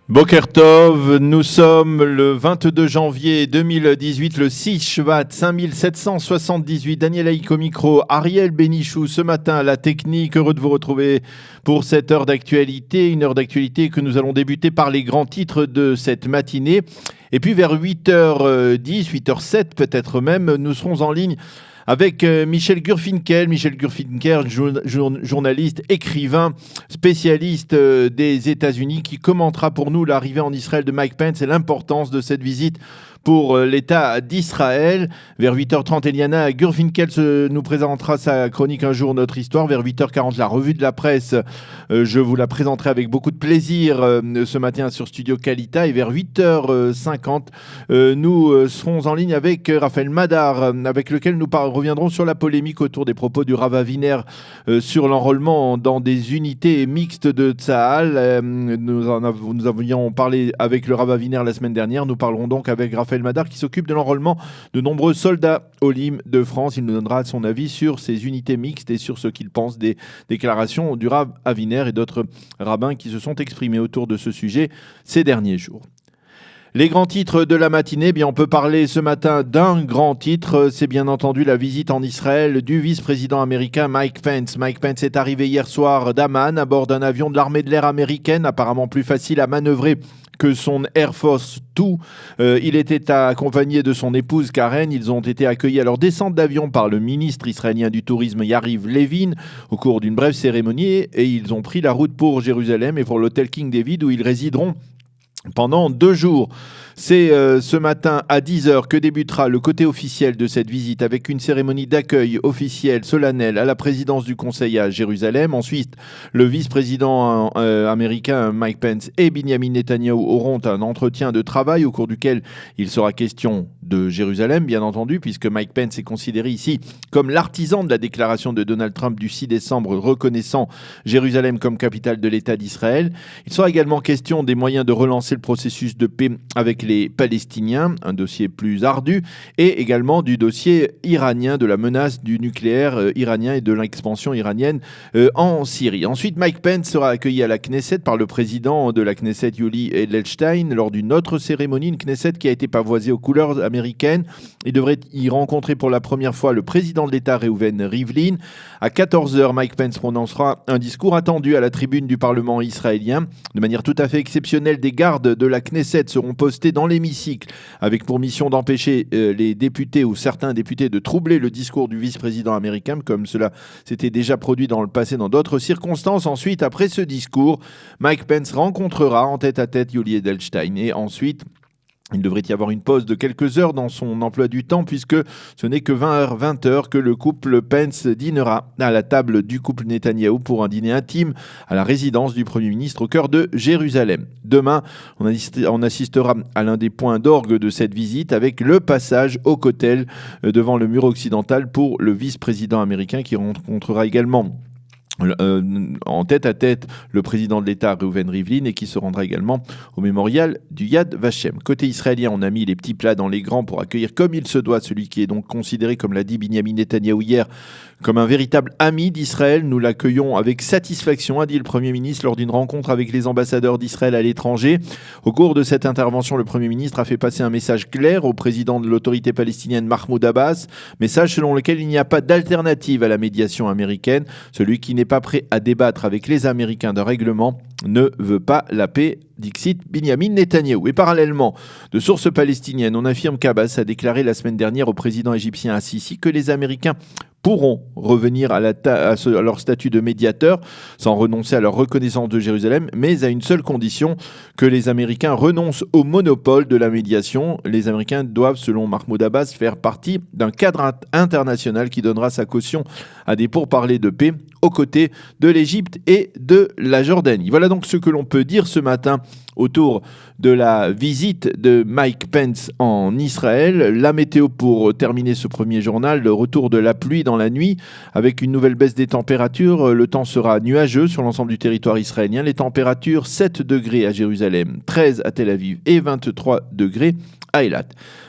Boker Tov, nous sommes le 22 janvier 2018, le 6 Shvat 5778. Daniel Haïk au micro, Ariel Bénichou ce matin à la technique. Heureux de vous retrouver pour cette heure d'actualité. Une heure d'actualité que nous allons débuter par les grands titres de cette matinée. Et puis vers 8h10, 8h07 peut-être même, nous serons en ligne avec Michel Gurfinkel. Michel Gurfinkel, journaliste, écrivain, spécialiste des États-Unis, qui commentera pour nous l'arrivée en Israël de Mike Pence et l'importance de cette visite pour l'État d'Israël. Vers 8h30, Eliana Gurfinkel nous présentera sa chronique Un jour, notre histoire. Vers 8h40, la revue de la presse. Je vous la présenterai avec beaucoup de plaisir ce matin sur Studio Kalita. Et vers 8h50, nous serons en ligne avec Raphaël Madar, avec lequel nous reviendrons sur la polémique autour des propos du Rav Aviner sur l'enrôlement dans des unités mixtes de Tsahal. Nous avions parlé avec le Rav Aviner la semaine dernière. Nous parlerons donc avec Raphaël Madar qui s'occupe de l'enrôlement de nombreux soldats Olim de France. Il nous donnera son avis sur ces unités mixtes et sur ce qu'il pense des déclarations du Rav Aviner et d'autres rabbins qui se sont exprimés autour de ce sujet ces derniers jours. Les grands titres de la matinée, on peut parler ce matin d'un grand titre, c'est bien entendu la visite en Israël du vice-président américain Mike Pence. Mike Pence est arrivé hier soir d'Amman à bord d'un avion de l'armée de l'air américaine, apparemment plus facile à manœuvrer que son Air Force 2. Il était accompagné de son épouse Karen. Ils ont été accueillis à leur descente d'avion par le ministre israélien du tourisme Yariv Levin au cours d'une brève cérémonie et ils ont pris la route pour Jérusalem et pour l'hôtel King David où ils résideront pendant 2 jours. C'est ce matin à 10h que débutera le côté officiel de cette visite avec une cérémonie d'accueil officielle solennelle à la présidence du Conseil à Jérusalem. Ensuite, le vice-président américain Mike Pence et Benjamin Netanyahu auront un entretien de travail au cours duquel il sera question de Jérusalem, bien entendu, puisque Mike Pence est considéré ici comme l'artisan de la déclaration de Donald Trump du 6 décembre reconnaissant Jérusalem comme capitale de l'État d'Israël. Il sera également question des moyens de relancer le processus de paix avec les Palestiniens, un dossier plus ardu, et également du dossier iranien, de la menace du nucléaire iranien et de l'expansion iranienne en Syrie. Ensuite, Mike Pence sera accueilli à la Knesset par le président de la Knesset, Yuli Edelstein, lors d'une autre cérémonie, une Knesset qui a été pavoisée aux couleurs américaines. Il devrait y rencontrer pour la première fois le président de l'État, Reuven Rivlin. À 14h, Mike Pence prononcera un discours attendu à la tribune du Parlement israélien. De manière tout à fait exceptionnelle, des gardes de la Knesset seront postés dans l'hémicycle avec pour mission d'empêcher les députés ou certains députés de troubler le discours du vice-président américain, comme cela s'était déjà produit dans le passé dans d'autres circonstances. Ensuite, après ce discours, Mike Pence rencontrera en tête-à-tête Yuli Edelstein et ensuite il devrait y avoir une pause de quelques heures dans son emploi du temps puisque ce n'est que 20h que le couple Pence dînera à la table du couple Netanyahou pour un dîner intime à la résidence du Premier ministre au cœur de Jérusalem. Demain, on assistera à l'un des points d'orgue de cette visite avec le passage au Kotel devant le mur occidental pour le vice-président américain qui rencontrera également en tête-à-tête le président de l'État Reuven Rivlin et qui se rendra également au mémorial du Yad Vashem. Côté israélien, on a mis les petits plats dans les grands pour accueillir comme il se doit celui qui est donc considéré, comme l'a dit Benjamin Netanyahu hier, comme un véritable ami d'Israël. Nous l'accueillons avec satisfaction, a dit le Premier ministre lors d'une rencontre avec les ambassadeurs d'Israël à l'étranger. Au cours de cette intervention, le Premier ministre a fait passer un message clair au président de l'autorité palestinienne Mahmoud Abbas, message selon lequel il n'y a pas d'alternative à la médiation américaine. Celui qui n'est pas prêt à débattre avec les Américains d'un règlement ne veut pas la paix, dixit Benjamin Netanyahou. Et parallèlement, de sources palestiniennes, on affirme qu'Abbas a déclaré la semaine dernière au président égyptien Assisi que les Américains pourront revenir à leur statut de médiateur sans renoncer à leur reconnaissance de Jérusalem, mais à une seule condition, que les Américains renoncent au monopole de la médiation. Les Américains doivent, selon Mahmoud Abbas, faire partie d'un cadre international qui donnera sa caution à des pourparlers de paix aux côtés de l'Égypte et de la Jordanie. Voilà donc ce que l'on peut dire ce matin autour de la visite de Mike Pence en Israël. La météo pour terminer ce premier journal, le retour de la pluie dans la nuit avec une nouvelle baisse des températures. Le temps sera nuageux sur l'ensemble du territoire israélien. Les températures 7 degrés à Jérusalem, 13 à Tel Aviv et 23 degrés à Eilat.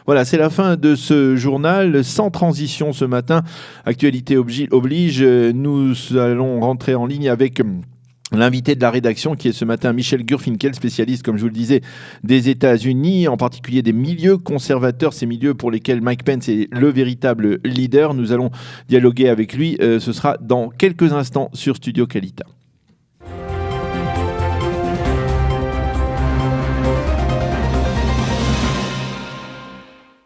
Voilà, c'est la fin de ce journal. Sans transition ce matin, actualité oblige, nous allons rentrer en ligne avec L'invité de la rédaction qui est ce matin Michel Gurfinkel, spécialiste, comme je vous le disais, des États-Unis, en particulier des milieux conservateurs, ces milieux pour lesquels Mike Pence est le véritable leader. Nous allons dialoguer avec lui. Ce sera dans quelques instants sur Studio Qualita.